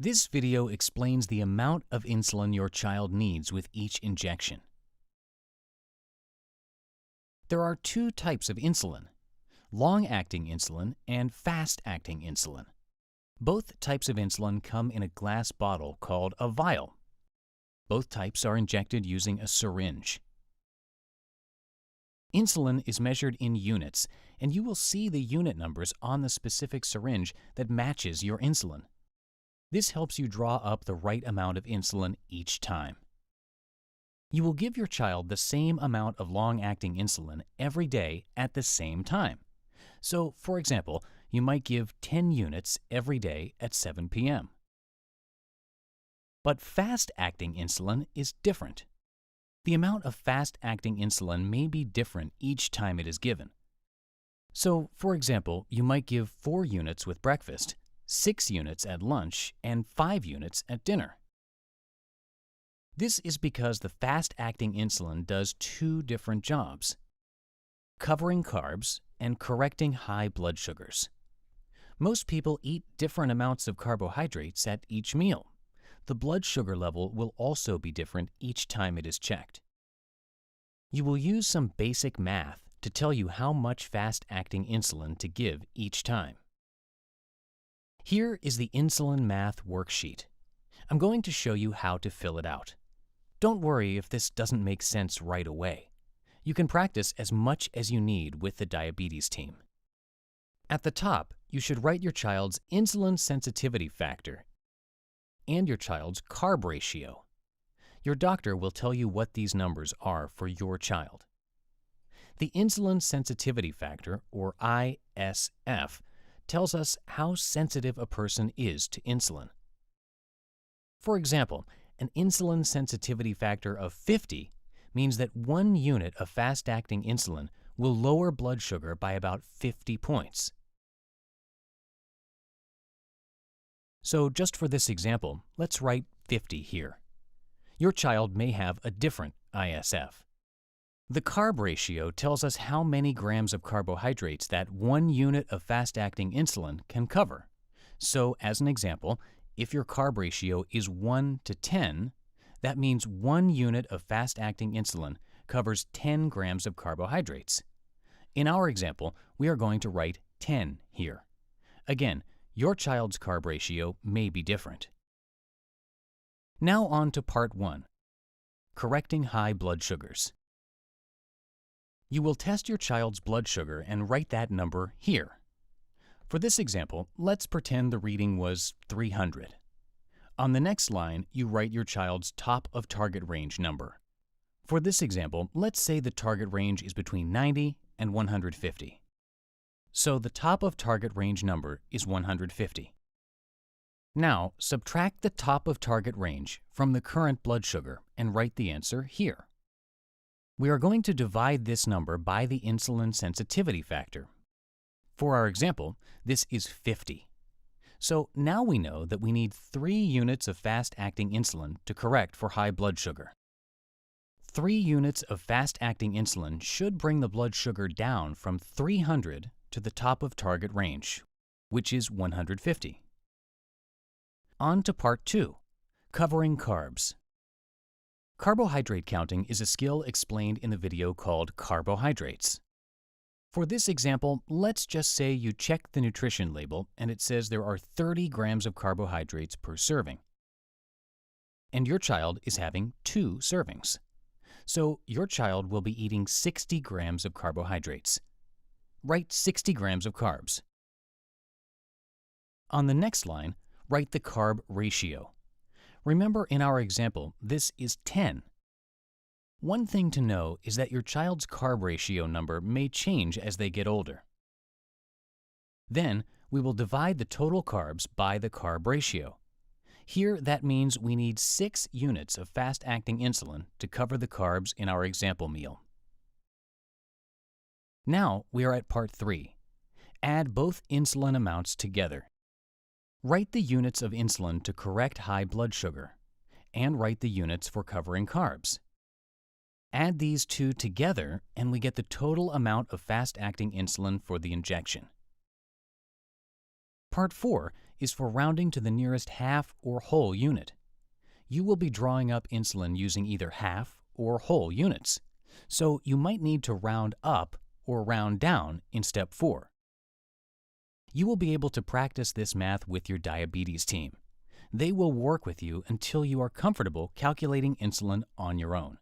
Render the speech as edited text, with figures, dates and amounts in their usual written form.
This video explains the amount of insulin your child needs with each injection. There are two types of insulin: long-acting insulin and fast-acting insulin. Both types of insulin come in a glass bottle called a vial. Both types are injected using a syringe. Insulin is measured in units, and you will see the unit numbers on the specific syringe that matches your insulin. This helps you draw up the right amount of insulin each time. You will give your child the same amount of long-acting insulin every day at the same time. So, for example, you might give 10 units every day at 7 p.m. But fast-acting insulin is different. The amount of fast-acting insulin may be different each time it is given. So, for example, you might give 4 units with breakfast, 6 units at lunch, and 5 units at dinner. This is because the fast-acting insulin does two different jobs: covering carbs and correcting high blood sugars. Most people eat different amounts of carbohydrates at each meal. The blood sugar level will also be different each time it is checked. You will use some basic math to tell you how much fast-acting insulin to give each time. Here is the insulin math worksheet. I'm going to show you how to fill it out. Don't worry if this doesn't make sense right away. You can practice as much as you need with the diabetes team. At the top, you should write your child's insulin sensitivity factor and your child's carb ratio. Your doctor will tell you what these numbers are for your child. The insulin sensitivity factor, or ISF, tells us how sensitive a person is to insulin. For example, an insulin sensitivity factor of 50 means that 1 unit of fast-acting insulin will lower blood sugar by about 50 points. So just for this example, let's write 50 here. Your child may have a different ISF. The carb ratio tells us how many grams of carbohydrates that 1 unit of fast-acting insulin can cover. So as an example, if your carb ratio is 1 to 10, that means 1 unit of fast-acting insulin covers 10 grams of carbohydrates. In our example, we are going to write 10 here. Again, your child's carb ratio may be different. Now on to part 1, correcting high blood sugars. You will test your child's blood sugar and write that number here. For this example, let's pretend the reading was 300. On the next line, you write your child's top of target range number. For this example, let's say the target range is between 90 and 150. So the top of target range number is 150. Now, subtract the top of target range from the current blood sugar and write the answer here. We are going to divide this number by the insulin sensitivity factor. For our example, this is 50. So now we know that we need 3 units of fast-acting insulin to correct for high blood sugar. 3 units of fast-acting insulin should bring the blood sugar down from 300 to the top of target range, which is 150. On to part 2, covering carbs. Carbohydrate counting is a skill explained in the video called Carbohydrates. For this example, let's just say you check the nutrition label and it says there are 30 grams of carbohydrates per serving. And your child is having 2 servings. So your child will be eating 60 grams of carbohydrates. Write 60 grams of carbs. On the next line, write the carb ratio. Remember, in our example, this is 10. One thing to know is that your child's carb ratio number may change as they get older. Then, we will divide the total carbs by the carb ratio. Here, that means we need 6 units of fast-acting insulin to cover the carbs in our example meal. Now we are at part 3. Add both insulin amounts together. Write the units of insulin to correct high blood sugar, and write the units for covering carbs. Add these two together, and we get the total amount of fast-acting insulin for the injection. Part 4 is for rounding to the nearest half or whole unit. You will be drawing up insulin using either half or whole units, so you might need to round up or round down in step 4. You will be able to practice this math with your diabetes team. They will work with you until you are comfortable calculating insulin on your own.